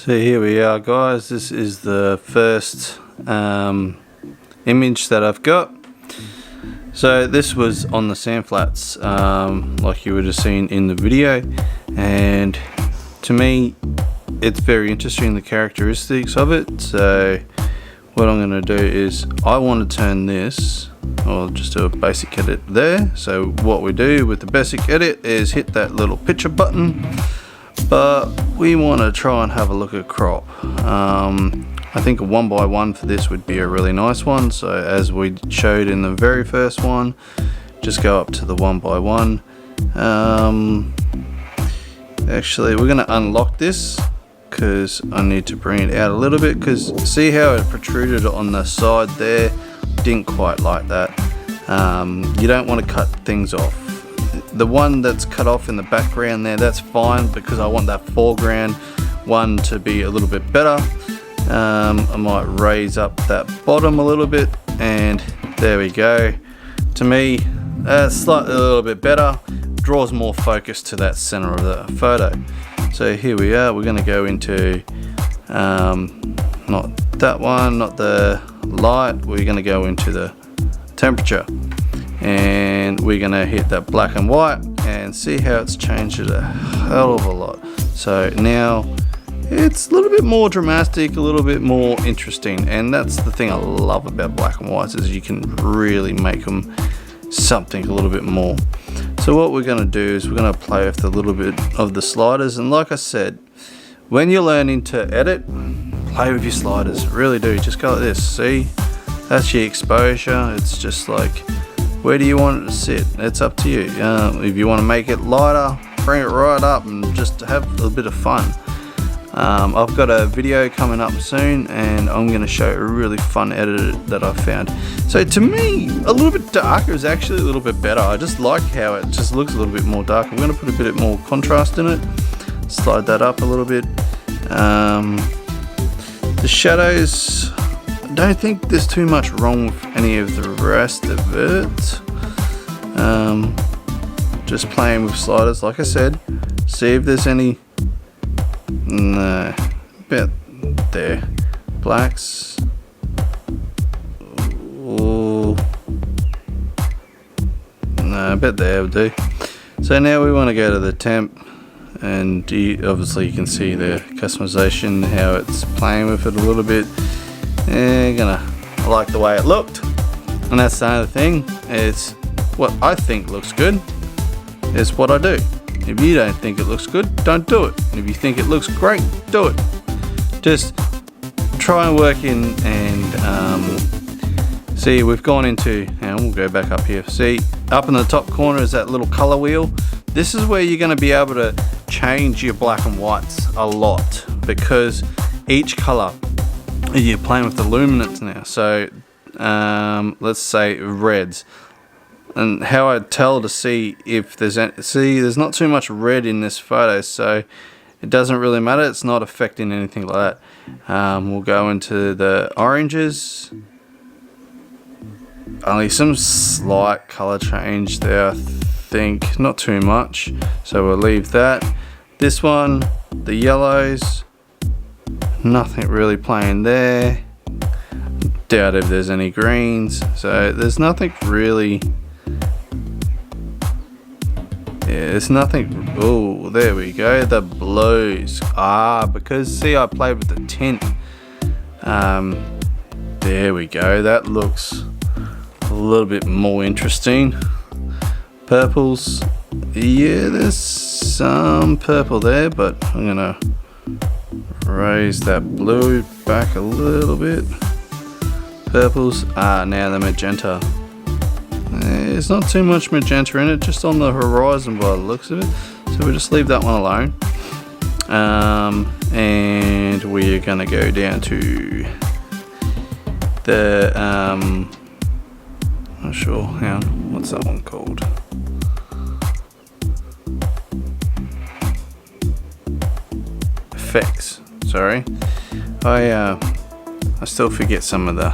So here we are, guys. This is the first image that I've got. So this was on the sand flats, like you would have seen in the video, and to me it's very interesting, the characteristics of it. So what I'm going to do is I want to turn this, I'll just do a basic edit there. So what we do with the basic edit is hit that little picture button, but we want to try and have a look at crop. I think a 1x1 for this would be a really nice one. So as we showed in the very first one, just go up to the 1x1. Actually, we're going to unlock this because I need to bring it out a little bit, because see how it protruded on the side there? Didn't quite like that. You don't want to cut things off. The one that's cut off in the background there, that's fine, because I want that foreground one to be a little bit better. I might raise up that bottom a little bit, and there we go. To me, slightly a little bit better, draws more focus to that center of the photo. So here we are, we're going to go into not that one, not the light, we're going to go into the temperature, and we're going to hit that black and white and see how it's changed it a hell of a lot. So now it's a little bit more dramatic, a little bit more interesting, and that's the thing I love about black and whites, is you can really make them something a little bit more. So what we're going to do is we're going to play with a little bit of the sliders, and like I said, when you're learning to edit, play with your sliders, really do. Just go like this, see, that's your exposure. It's just like, where do you want it to sit? It's up to you. If you want to make it lighter, bring it right up and just have a little bit of fun. I've got a video coming up soon, and I'm going to show a really fun edit that I found. So to me, a little bit darker is actually a little bit better. I just like how it just looks a little bit more dark. I'm going to put a bit more contrast in it, slide that up a little bit. The shadows, I don't think there's too much wrong with any of the rest of it. Just playing with sliders, like I said, see if there's any. No, about there. Blacks. Ooh. No, about there would do. So now we want to go to the temp, and obviously you can see the customization, how it's playing with it a little bit. And I like the way it looked, and that's the other thing. It's what I think looks good is what I do. If you don't think it looks good, don't do it. If you think it looks great, do it. Just try and work in, and see, we've gone into, and we'll go back up here. See, up in the top corner is that little color wheel. This is where you're going to be able to change your black and whites a lot, because each color, you're playing with the luminance now. So let's say reds. And how I tell to see if there's there's not too much red in this photo, so it doesn't really matter. It's not affecting anything like that. We'll go into the oranges. Only some slight color change there, I think, not too much. So we'll leave that. This one, the yellows, nothing really playing there. Doubt if there's any greens. So there's nothing really. Yeah, it's nothing. Oh, there we go. The blues. Because see, I played with the tint. There we go. That looks a little bit more interesting. Purples. Yeah, there's some purple there, but I'm gonna raise that blue back a little bit. Purples. Now the magenta. There's not too much magenta in it, just on the horizon by the looks of it. So we'll just leave that one alone. And we're gonna go down to the not sure, hang on, what's that one called? Effects. Sorry, I still forget some of the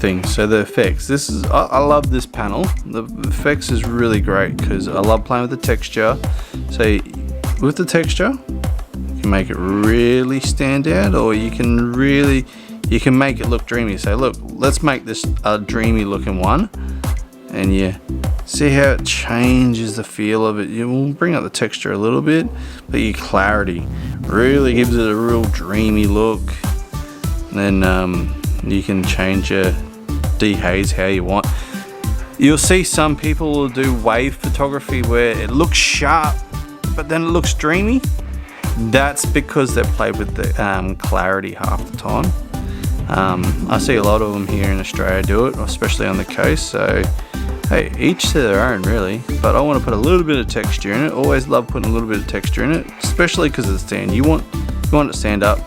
things. So the effects, this is, I love this panel. The effects is really great because I love playing with the texture. So with the texture, can make it really stand out, or you can make it look dreamy. So look, let's make this a dreamy looking one, and you see how it changes the feel of it. You will bring up the texture a little bit, but your clarity really gives it a real dreamy look. And then you can change your dehaze how you want. You'll see some people will do wave photography where it looks sharp but then it looks dreamy. That's because they play with the clarity half the time. I see a lot of them here in Australia do it, especially on the coast. So hey, each to their own really, but I want to put a little bit of texture in it. Always love putting a little bit of texture in it, especially because of the stand. You want it to stand up.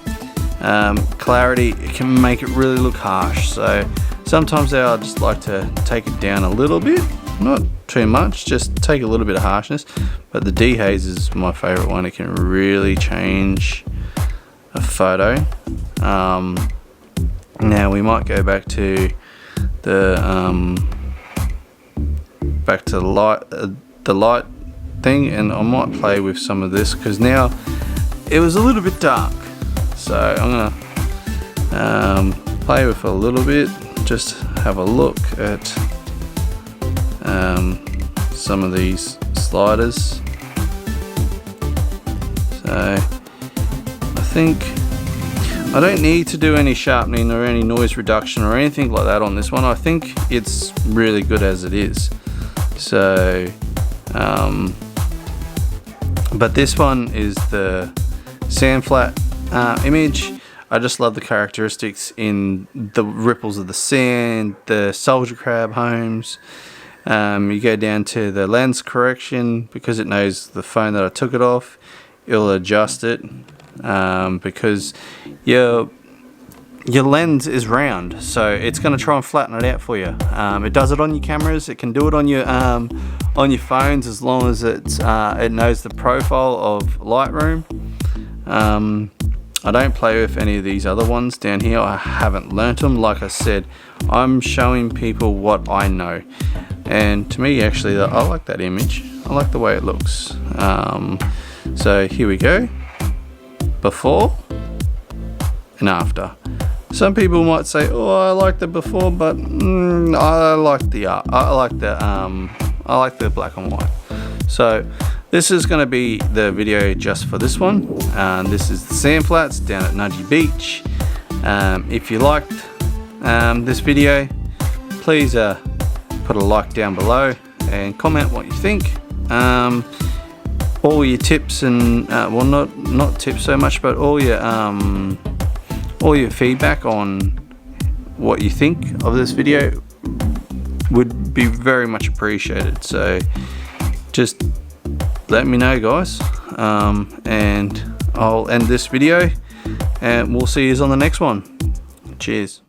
Clarity, it can make it really look harsh. So sometimes I just like to take it down a little bit, not too much, just take a little bit of harshness. But the dehaze is my favorite one. It can really change a photo. Now we might go back to the light thing, and I might play with some of this because now it was a little bit dark. So I'm gonna play with it a little bit, just have a look at some of these sliders. So I think I don't need to do any sharpening or any noise reduction or anything like that on this one. I think it's really good as it is. So but this one is the sand flat image. I just love the characteristics in the ripples of the sand, the soldier crab homes. You go down to the lens correction because it knows the phone that I took it off. It'll adjust it because your lens is round, so it's going to try and flatten it out for you. It does it on your cameras. It can do it on your phones as long as it knows the profile of Lightroom. I don't play with any of these other ones down here. I haven't learnt them. Like I said, I'm showing people what I know, and to me actually I like that image. I like the way it looks. So here we go, before and after. Some people might say, oh, I like the before, but I like the black and white. So this is going to be the video just for this one. This is the sand flats down at Nudgee Beach. If you liked this video, please put a like down below and comment what you think. All your tips and well, not tips so much, but all your feedback on what you think of this video would be very much appreciated. So just let me know, guys, and I'll end this video and we'll see you on the next one. Cheers.